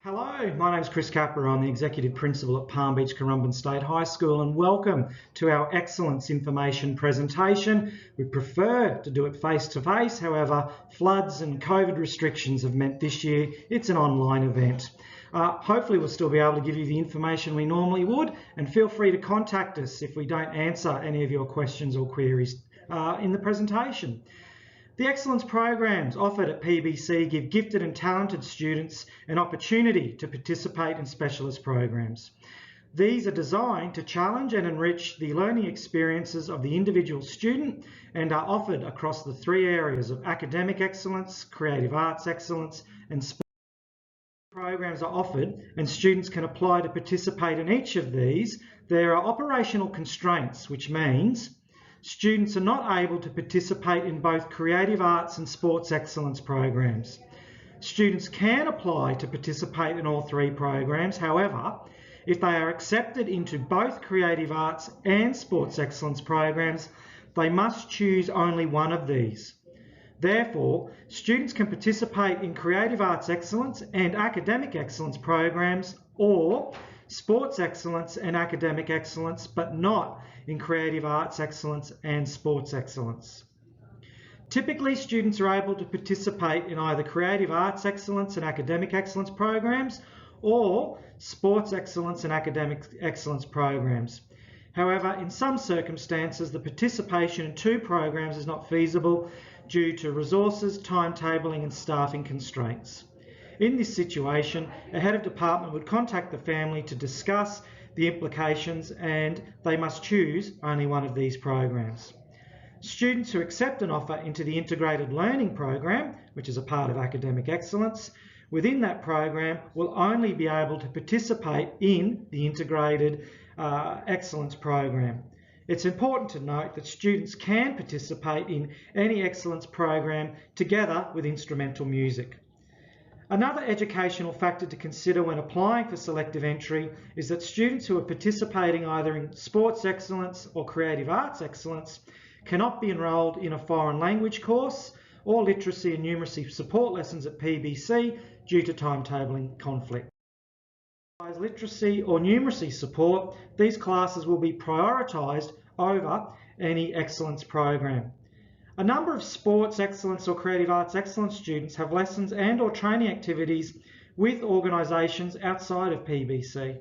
Hello, my name is Chris Capper. I'm the Executive Principal at Palm Beach Currumbin State High School, and welcome to our Excellence Information presentation. We prefer to do it face-to-face, however, floods and COVID restrictions have meant this year it's an online event. Hopefully we'll still be able to give you the information we normally would, and feel free to contact us if we don't answer any of your questions or queries in the presentation. The excellence programs offered at PBC give gifted and talented students an opportunity to participate in specialist programs. These are designed to challenge and enrich the learning experiences of the individual student and are offered across the three areas of academic excellence, creative arts excellence, and sport. Programs are offered and students can apply to participate in each of these. There are operational constraints, which means students are not able to participate in both creative arts and sports excellence programs. Students can apply to participate in all three programs. However, if they are accepted into both creative arts and sports excellence programs, they must choose only one of these. Therefore, students can participate in creative arts excellence and academic excellence programs, or sports excellence and academic excellence, but not in creative arts excellence and sports excellence. Typically, students are able to participate in either creative arts excellence and academic excellence programs or sports excellence and academic excellence programs. However, in some circumstances, the participation in two programs is not feasible due to resources, timetabling, and staffing constraints. In this situation, a head of department would contact the family to discuss the implications, and they must choose only one of these programs. Students who accept an offer into the Integrated Learning Program, which is a part of academic excellence, within that program will only be able to participate in the Integrated Excellence Program. It's important to note that students can participate in any excellence program together with instrumental music. Another educational factor to consider when applying for selective entry is that students who are participating either in sports excellence or creative arts excellence cannot be enrolled in a foreign language course or literacy and numeracy support lessons at PBC due to timetabling conflict. As literacy or numeracy support, these classes will be prioritised over any excellence program. A number of sports excellence or creative arts excellence students have lessons and or training activities with organisations outside of PBC.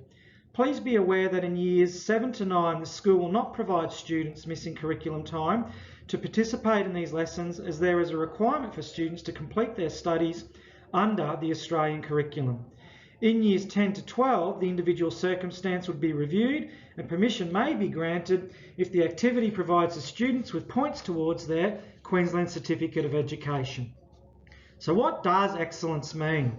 Please be aware that in years 7 to 9, the school will not provide students missing curriculum time to participate in these lessons, as there is a requirement for students to complete their studies under the Australian curriculum. In years 10 to 12, the individual circumstance would be reviewed and permission may be granted if the activity provides the students with points towards their Queensland Certificate of Education. So what does excellence mean?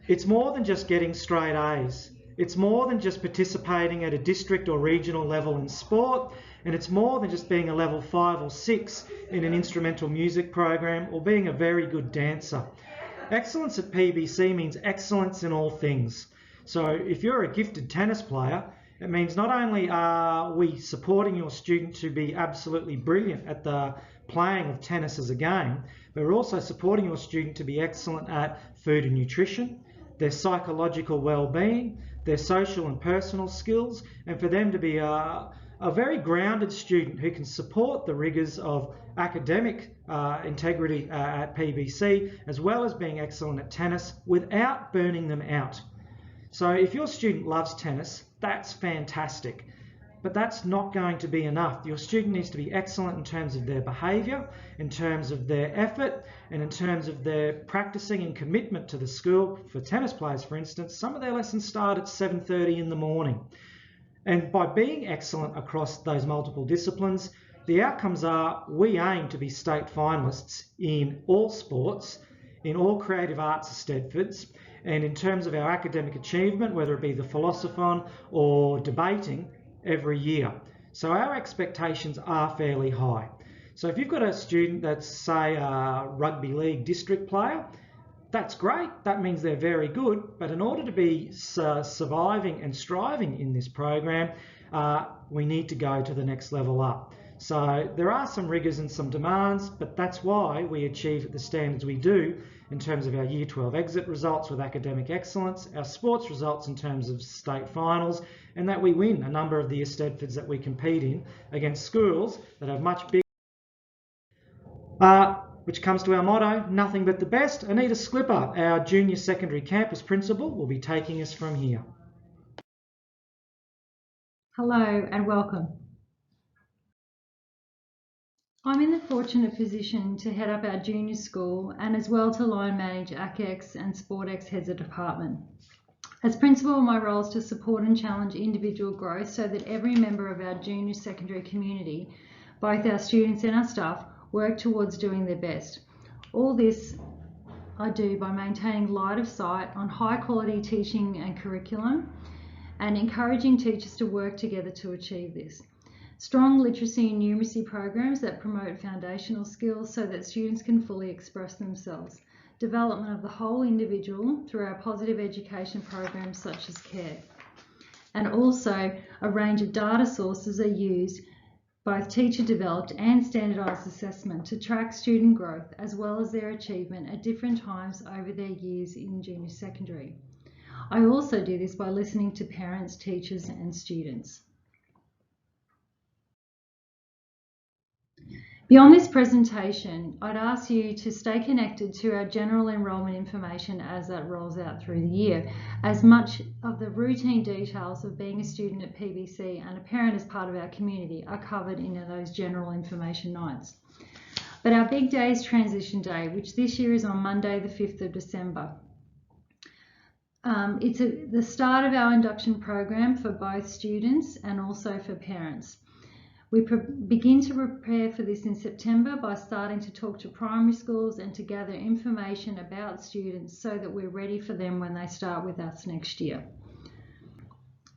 It's more than just getting straight A's. It's more than just participating at a district or regional level in sport, and it's more than just being a level 5 or 6 in an instrumental music program or being a very good dancer. Excellence at PBC means excellence in all things. So if you're a gifted tennis player, it means not only are we supporting your student to be absolutely brilliant at the playing of tennis as a game, but we're also supporting your student to be excellent at food and nutrition, their psychological well-being, their social and personal skills, and for them to be a very grounded student who can support the rigours of academic integrity at PBC, as well as being excellent at tennis without burning them out. So if your student loves tennis, that's fantastic, but that's not going to be enough. Your student needs to be excellent in terms of their behaviour, in terms of their effort, and in terms of their practicing and commitment to the school. For tennis players, for instance, some of their lessons start at 7:30 in the morning. And by being excellent across those multiple disciplines, the outcomes are we aim to be state finalists in all sports, in all creative arts Stedfords, and in terms of our academic achievement, whether it be the philosophon or debating, every year. So our expectations are fairly high. So if you've got a student that's, say, a rugby league district player, that's great. That means they're very good. But in order to be surviving and striving in this program, we need to go to the next level up. So there are some rigours and some demands, but that's why we achieve the standards we do in terms of our Year 12 exit results with academic excellence, our sports results in terms of state finals, and that we win a number of the Eisteddfods that we compete in against schools that have much bigger, which comes to our motto, nothing but the best. Anita Sklipper, our junior secondary campus principal, will be taking us from here. Hello and welcome. I'm in the fortunate position to head up our junior school and as well to line manage ACEX and SportX heads of department. As principal, my role is to support and challenge individual growth so that every member of our junior secondary community, both our students and our staff, work towards doing their best. All this I do by maintaining light of sight on high quality teaching and curriculum and encouraging teachers to work together to achieve this. Strong literacy and numeracy programs that promote foundational skills so that students can fully express themselves. Development of the whole individual through our positive education programs such as CARE. And also a range of data sources are used, both teacher developed and standardised assessment, to track student growth as well as their achievement at different times over their years in junior secondary. I also do this by listening to parents, teachers and students. Beyond this presentation, I'd ask you to stay connected to our general enrolment information as that rolls out through the year, as much of the routine details of being a student at PBC and a parent as part of our community are covered in those general information nights. But our big day is Transition Day, which this year is on Monday the 5th of December. It's the start of our induction program for both students and also for parents. We begin to prepare for this in September by starting to talk to primary schools and to gather information about students so that we're ready for them when they start with us next year.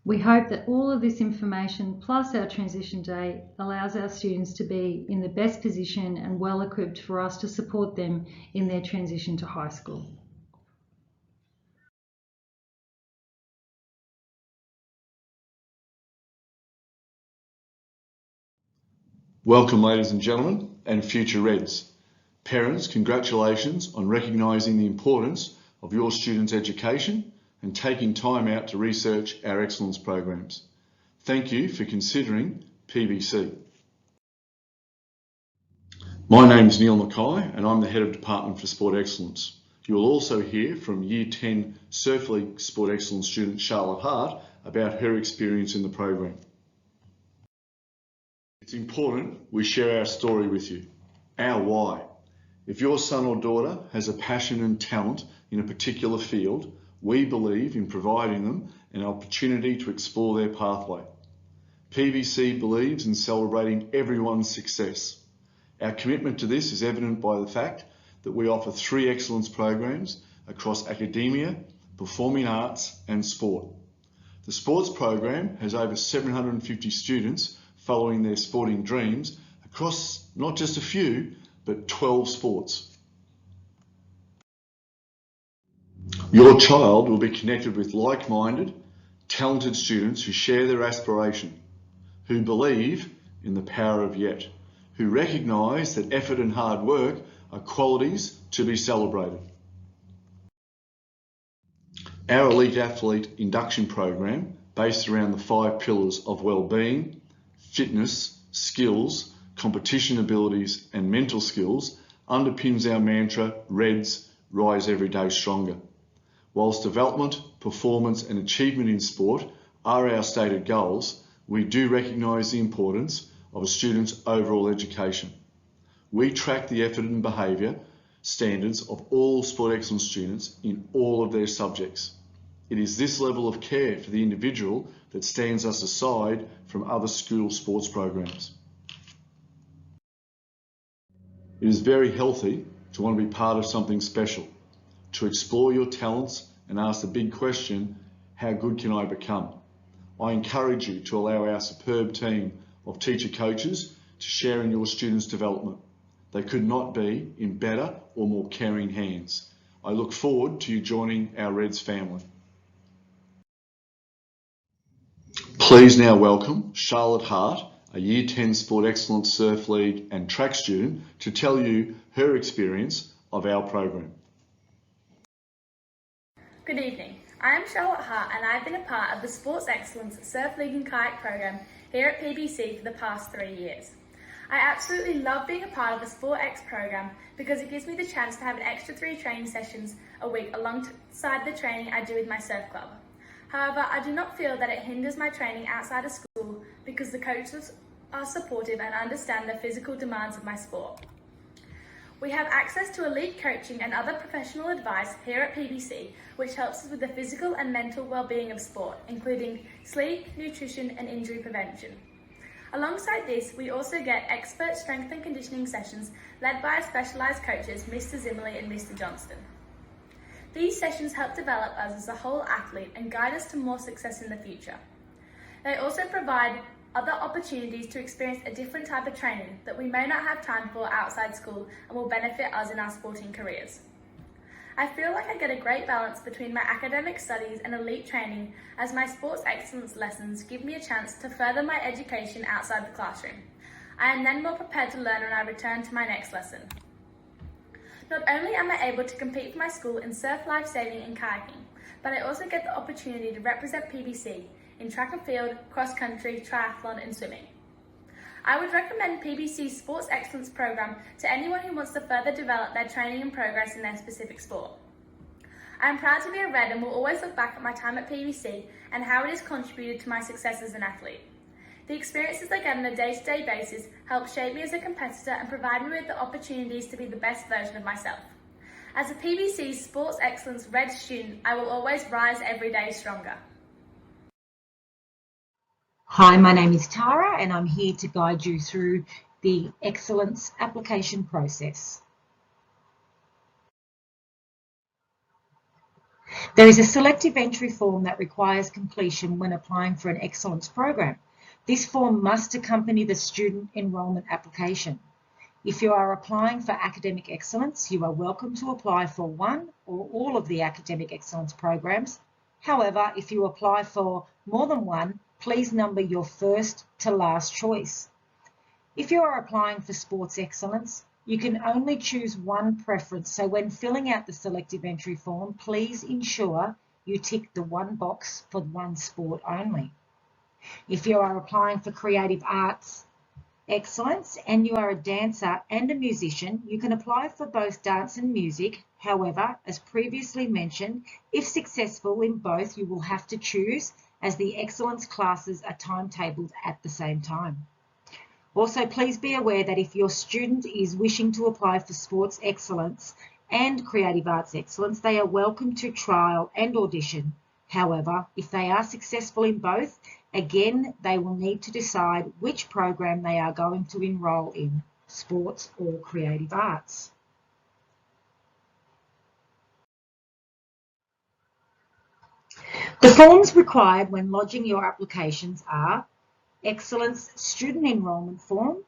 We hope that all of this information plus our transition day allows our students to be in the best position and well equipped for us to support them in their transition to high school. Welcome, ladies and gentlemen, and future Reds. Parents, congratulations on recognising the importance of your students' education and taking time out to research our excellence programs. Thank you for considering PBC. My name is Neil Mackay and I'm the Head of Department for Sport Excellence. You will also hear from Year 10 Surf League Sport Excellence student Charlotte Hart about her experience in the program. It's important we share our story with you, our why. If your son or daughter has a passion and talent in a particular field, we believe in providing them an opportunity to explore their pathway. PBC believes in celebrating everyone's success. Our commitment to this is evident by the fact that we offer 3 excellence programs across academia, performing arts and sport. The sports program has over 750 students following their sporting dreams across not just a few, but 12 sports. Your child will be connected with like-minded, talented students who share their aspiration, who believe in the power of yet, who recognise that effort and hard work are qualities to be celebrated. Our Elite Athlete Induction Program, based around the 5 pillars of wellbeing, fitness, skills, competition abilities and mental skills, underpins our mantra, Reds, rise every day stronger. Whilst development, performance and achievement in sport are our stated goals, we do recognise the importance of a student's overall education. We track the effort and behaviour standards of all Sport Excellence students in all of their subjects. It is this level of care for the individual that stands us aside from other school sports programs. It is very healthy to want to be part of something special, to explore your talents and ask the big question, how good can I become? I encourage you to allow our superb team of teacher coaches to share in your students' development. They could not be in better or more caring hands. I look forward to you joining our Reds family. Please now welcome Charlotte Hart, a Year 10 Sport Excellence Surf League and track student, to tell you her experience of our program. Good evening. I am Charlotte Hart and I've been a part of the Sports Excellence Surf League and Kayak program here at PBC for the past 3 years. I absolutely love being a part of the Sport X program because it gives me the chance to have an extra 3 training sessions a week alongside the training I do with my surf club. However, I do not feel that it hinders my training outside of school because the coaches are supportive and understand the physical demands of my sport. We have access to elite coaching and other professional advice here at PBC, which helps us with the physical and mental well-being of sport, including sleep, nutrition and injury prevention. Alongside this, we also get expert strength and conditioning sessions led by our specialised coaches, Mr. Zimmerly and Mr. Johnston. These sessions help develop us as a whole athlete and guide us to more success in the future. They also provide other opportunities to experience a different type of training that we may not have time for outside school and will benefit us in our sporting careers. I feel like I get a great balance between my academic studies and elite training, as my sports excellence lessons give me a chance to further my education outside the classroom. I am then more prepared to learn when I return to my next lesson. Not only am I able to compete for my school in surf lifesaving and kayaking, but I also get the opportunity to represent PBC in track and field, cross-country, triathlon and swimming. I would recommend PBC's Sports Excellence program to anyone who wants to further develop their training and progress in their specific sport. I am proud to be a Red and will always look back at my time at PBC and how it has contributed to my success as an athlete. The experiences I get on a day-to-day basis help shape me as a competitor and provide me with the opportunities to be the best version of myself. As a PBC Sports Excellence Red student, I will always rise every day stronger. Hi, my name is Tara and I'm here to guide you through the Excellence application process. There is a selective entry form that requires completion when applying for an Excellence program. This form must accompany the student enrolment application. If you are applying for academic excellence, you are welcome to apply for one or all of the academic excellence programs. However, if you apply for more than one, please number your first to last choice. If you are applying for sports excellence, you can only choose one preference, so when filling out the selective entry form, please ensure you tick the one box for one sport only. If you are applying for creative arts excellence and you are a dancer and a musician, you can apply for both dance and music. However, as previously mentioned, if successful in both, you will have to choose, as the excellence classes are timetabled at the same time. Also, please be aware that if your student is wishing to apply for sports excellence and creative arts excellence, they are welcome to trial and audition. However, if they are successful in both, again, they will need to decide which program they are going to enrol in, sports or creative arts. The forms required when lodging your applications are Excellence Student Enrolment Form,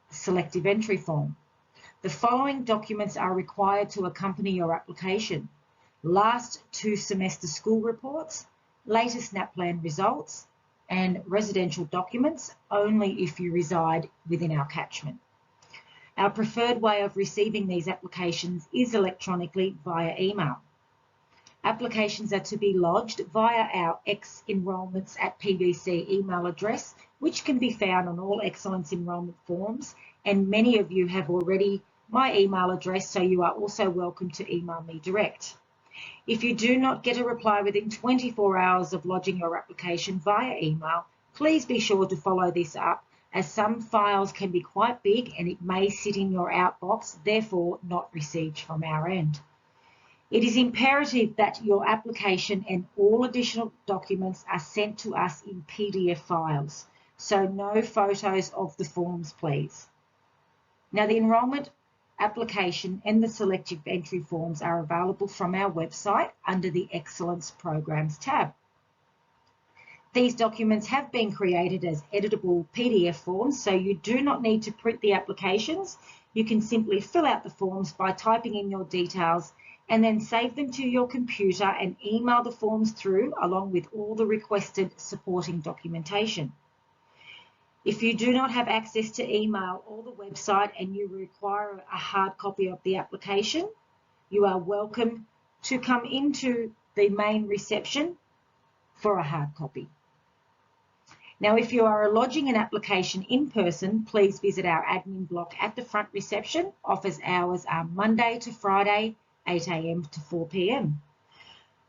Selective Entry Form. The following documents are required to accompany your application: last 2 semester school reports, latest NAPLAN results, and residential documents only if you reside within our catchment. Our preferred way of receiving these applications is electronically via email. Applications are to be lodged via our xenrolments@pbc email address, which can be found on all Excellence enrolment forms, and many of you have already my email address, so you are also welcome to email me direct. If you do not get a reply within 24 hours of lodging your application via email, please be sure to follow this up, as some files can be quite big and it may sit in your outbox, therefore not received from our end. It is imperative that your application and all additional documents are sent to us in PDF files, so no photos of the forms, please. Now, the enrolment application and the selective entry forms are available from our website under the Excellence Programs tab. These documents have been created as editable PDF forms, so you do not need to print the applications. You can simply fill out the forms by typing in your details and then save them to your computer and email the forms through along with all the requested supporting documentation. If you do not have access to email or the website and you require a hard copy of the application, you are welcome to come into the main reception for a hard copy. Now, if you are lodging an application in person, please visit our admin block at the front reception. Office hours are Monday to Friday, 8 a.m. to 4 p.m.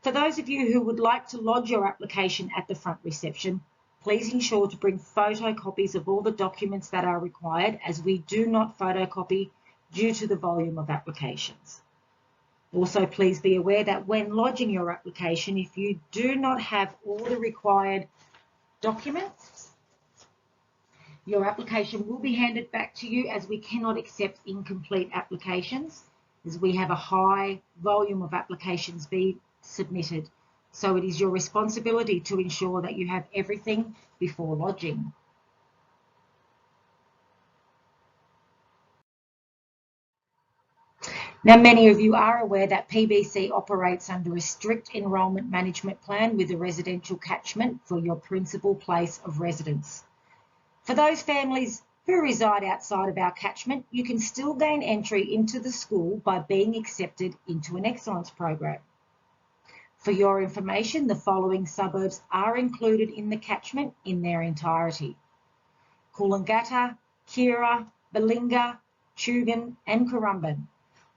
For those of you who would like to lodge your application at the front reception, please ensure to bring photocopies of all the documents that are required, as we do not photocopy due to the volume of applications. Also, please be aware that when lodging your application, if you do not have all the required documents, your application will be handed back to you, as we cannot accept incomplete applications, as we have a high volume of applications being submitted. So it is your responsibility to ensure that you have everything before lodging. Now, many of you are aware that PBC operates under a strict enrolment management plan with a residential catchment for your principal place of residence. For those families who reside outside of our catchment, you can still gain entry into the school by being accepted into an excellence program. For your information, the following suburbs are included in the catchment in their entirety: Coolangatta, Keira, Balinga, Tugun and Currumbin.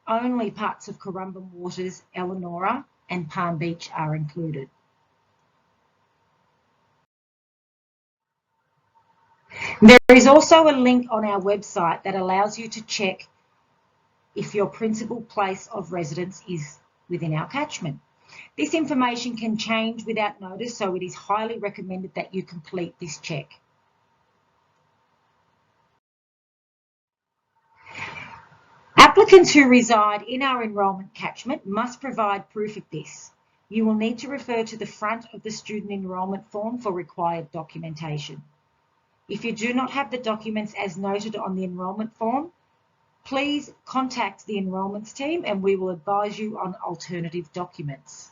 Only parts of Currumbin Waters, Elanora and Palm Beach are included. There is also a link on our website that allows you to check if your principal place of residence is within our catchment. This information can change without notice, so it is highly recommended that you complete this check. Applicants who reside in our enrolment catchment must provide proof of this. You will need to refer to the front of the student enrolment form for required documentation. If you do not have the documents as noted on the enrolment form, please contact the enrolments team and we will advise you on alternative documents.